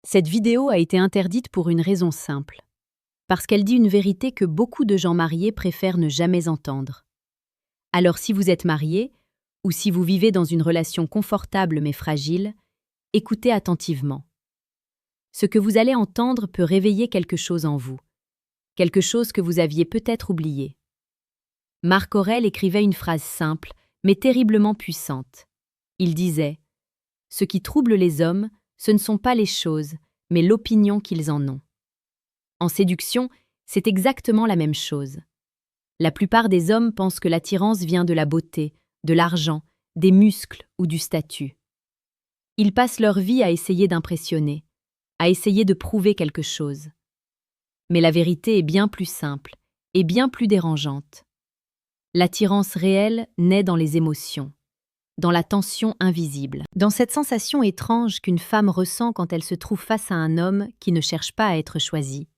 Cette vidéo a été interdite pour une raison simple. Parce qu'elle dit une vérité que beaucoup de gens mariés préfèrent ne jamais entendre. Alors si vous êtes marié, ou si vous vivez dans une relation confortable mais fragile, écoutez attentivement. Ce que vous allez entendre peut réveiller quelque chose en vous, quelque chose que vous aviez peut-être oublié. Marc Aurèle écrivait une phrase simple, mais terriblement puissante. Il disait « Ce qui trouble les hommes, ce ne sont pas les choses, mais l'opinion qu'ils en ont. » En séduction, c'est exactement la même chose. La plupart des hommes pensent que l'attirance vient de la beauté, de l'argent, des muscles ou du statut. Ils passent leur vie à essayer d'impressionner, à essayer de prouver quelque chose. Mais la vérité est bien plus simple et bien plus dérangeante. L'attirance réelle naît dans les émotions, dans la tension invisible, dans cette sensation étrange qu'une femme ressent quand elle se trouve face à un homme qui ne cherche pas à être choisi,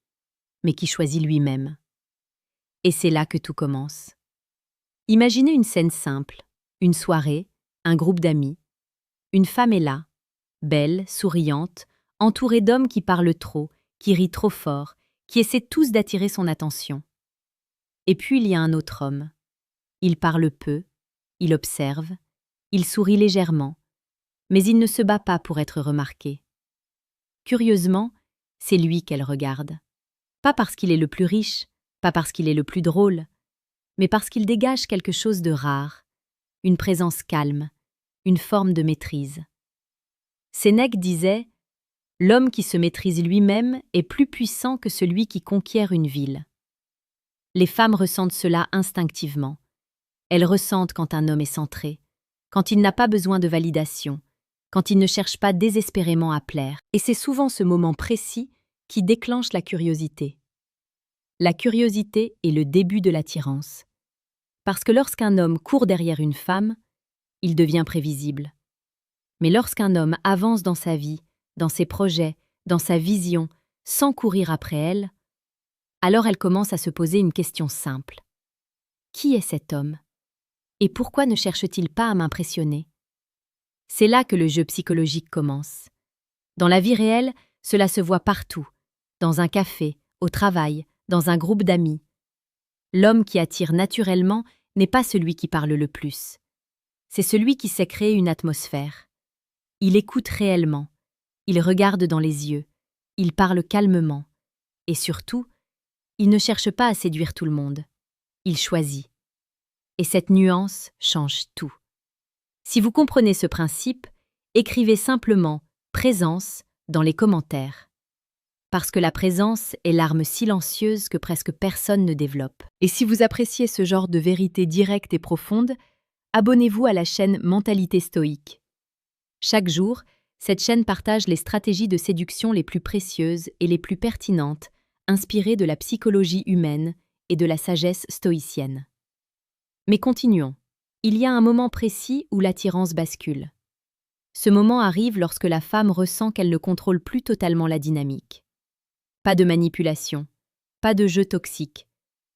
mais qui choisit lui-même. Et c'est là que tout commence. Imaginez une scène simple, une soirée, un groupe d'amis. Une femme est là, belle, souriante, entourée d'hommes qui parlent trop, qui rient trop fort, qui essaient tous d'attirer son attention. Et puis il y a un autre homme. Il parle peu, il observe, il sourit légèrement, mais il ne se bat pas pour être remarqué. Curieusement, c'est lui qu'elle regarde. Pas parce qu'il est le plus riche, pas parce qu'il est le plus drôle, mais parce qu'il dégage quelque chose de rare, une présence calme, une forme de maîtrise. Sénèque disait « L'homme qui se maîtrise lui-même est plus puissant que celui qui conquiert une ville. » Les femmes ressentent cela instinctivement. Elles ressentent quand un homme est centré, quand il n'a pas besoin de validation, quand il ne cherche pas désespérément à plaire. Et c'est souvent ce moment précis qui déclenche la curiosité. La curiosité est le début de l'attirance. Parce que lorsqu'un homme court derrière une femme, il devient prévisible. Mais lorsqu'un homme avance dans sa vie, dans ses projets, dans sa vision, sans courir après elle, alors elle commence à se poser une question simple. Qui est cet homme? Et pourquoi ne cherche-t-il pas à m'impressionner? C'est là que le jeu psychologique commence. Dans la vie réelle, cela se voit partout, dans un café, au travail, dans un groupe d'amis. L'homme qui attire naturellement n'est pas celui qui parle le plus. C'est celui qui sait créer une atmosphère. Il écoute réellement, il regarde dans les yeux, il parle calmement. Et surtout, il ne cherche pas à séduire tout le monde. Il choisit. Et cette nuance change tout. Si vous comprenez ce principe, écrivez simplement « présence » dans les commentaires. Parce que la présence est l'arme silencieuse que presque personne ne développe. Et si vous appréciez ce genre de vérité directe et profonde, abonnez-vous à la chaîne Mentalité Stoïque. Chaque jour, cette chaîne partage les stratégies de séduction les plus précieuses et les plus pertinentes, inspirées de la psychologie humaine et de la sagesse stoïcienne. Mais continuons. Il y a un moment précis où l'attirance bascule. Ce moment arrive lorsque la femme ressent qu'elle ne contrôle plus totalement la dynamique. Pas de manipulation, pas de jeu toxique,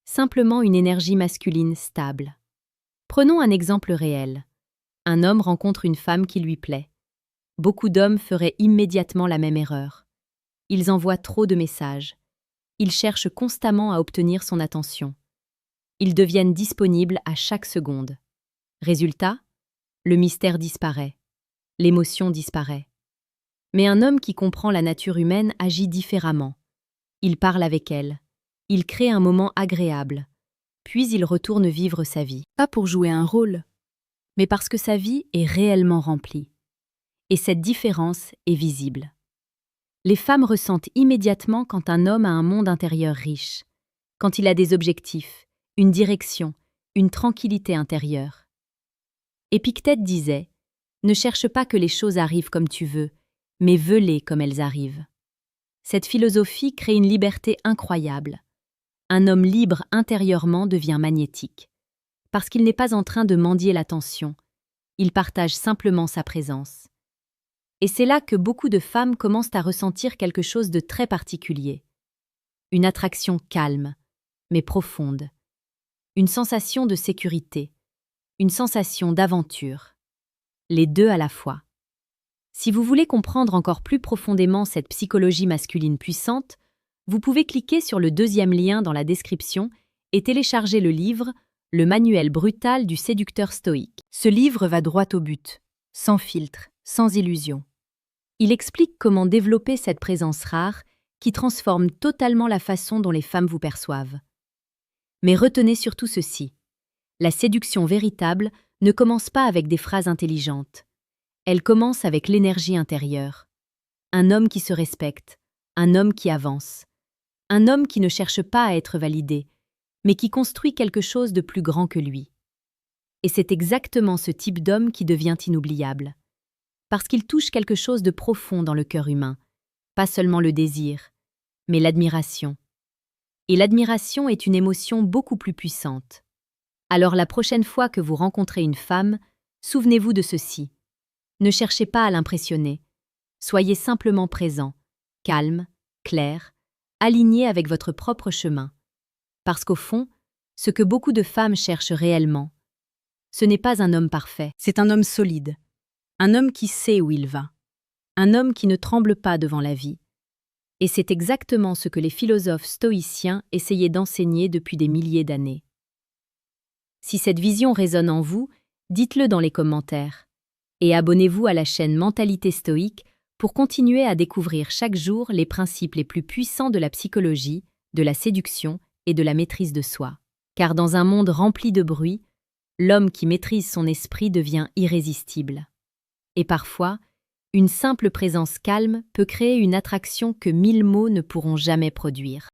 simplement une énergie masculine stable. Prenons un exemple réel. Un homme rencontre une femme qui lui plaît. Beaucoup d'hommes feraient immédiatement la même erreur. Ils envoient trop de messages. Ils cherchent constamment à obtenir son attention. Ils deviennent disponibles à chaque seconde. Résultat, le mystère disparaît. L'émotion disparaît. Mais un homme qui comprend la nature humaine agit différemment. Il parle avec elle. Il crée un moment agréable. Puis il retourne vivre sa vie. Pas pour jouer un rôle, mais parce que sa vie est réellement remplie. Et cette différence est visible. Les femmes ressentent immédiatement quand un homme a un monde intérieur riche, quand il a des objectifs, une direction, une tranquillité intérieure. Épictète disait « Ne cherche pas que les choses arrivent comme tu veux, mais veux-les comme elles arrivent. » Cette philosophie crée une liberté incroyable. Un homme libre intérieurement devient magnétique, parce qu'il n'est pas en train de mendier l'attention, il partage simplement sa présence. Et c'est là que beaucoup de femmes commencent à ressentir quelque chose de très particulier. Une attraction calme, mais profonde. Une sensation de sécurité, une sensation d'aventure. Les deux à la fois. Si vous voulez comprendre encore plus profondément cette psychologie masculine puissante, vous pouvez cliquer sur le deuxième lien dans la description et télécharger le livre « Le manuel brutal du séducteur stoïque ». Ce livre va droit au but, sans filtre, sans illusion. Il explique comment développer cette présence rare qui transforme totalement la façon dont les femmes vous perçoivent. Mais retenez surtout ceci. La séduction véritable ne commence pas avec des phrases intelligentes. Elle commence avec l'énergie intérieure. Un homme qui se respecte, un homme qui avance, un homme qui ne cherche pas à être validé, mais qui construit quelque chose de plus grand que lui. Et c'est exactement ce type d'homme qui devient inoubliable. Parce qu'il touche quelque chose de profond dans le cœur humain, pas seulement le désir, mais l'admiration. Et l'admiration est une émotion beaucoup plus puissante. Alors la prochaine fois que vous rencontrez une femme, souvenez-vous de ceci. Ne cherchez pas à l'impressionner. Soyez simplement présent, calme, clair, aligné avec votre propre chemin. Parce qu'au fond, ce que beaucoup de femmes cherchent réellement, ce n'est pas un homme parfait, c'est un homme solide, un homme qui sait où il va, un homme qui ne tremble pas devant la vie. Et c'est exactement ce que les philosophes stoïciens essayaient d'enseigner depuis des milliers d'années. Si cette vision résonne en vous, dites-le dans les commentaires. Et abonnez-vous à la chaîne Mentalité Stoïque pour continuer à découvrir chaque jour les principes les plus puissants de la psychologie, de la séduction et de la maîtrise de soi. Car dans un monde rempli de bruit, l'homme qui maîtrise son esprit devient irrésistible. Et parfois, une simple présence calme peut créer une attraction que 1000 mots ne pourront jamais produire.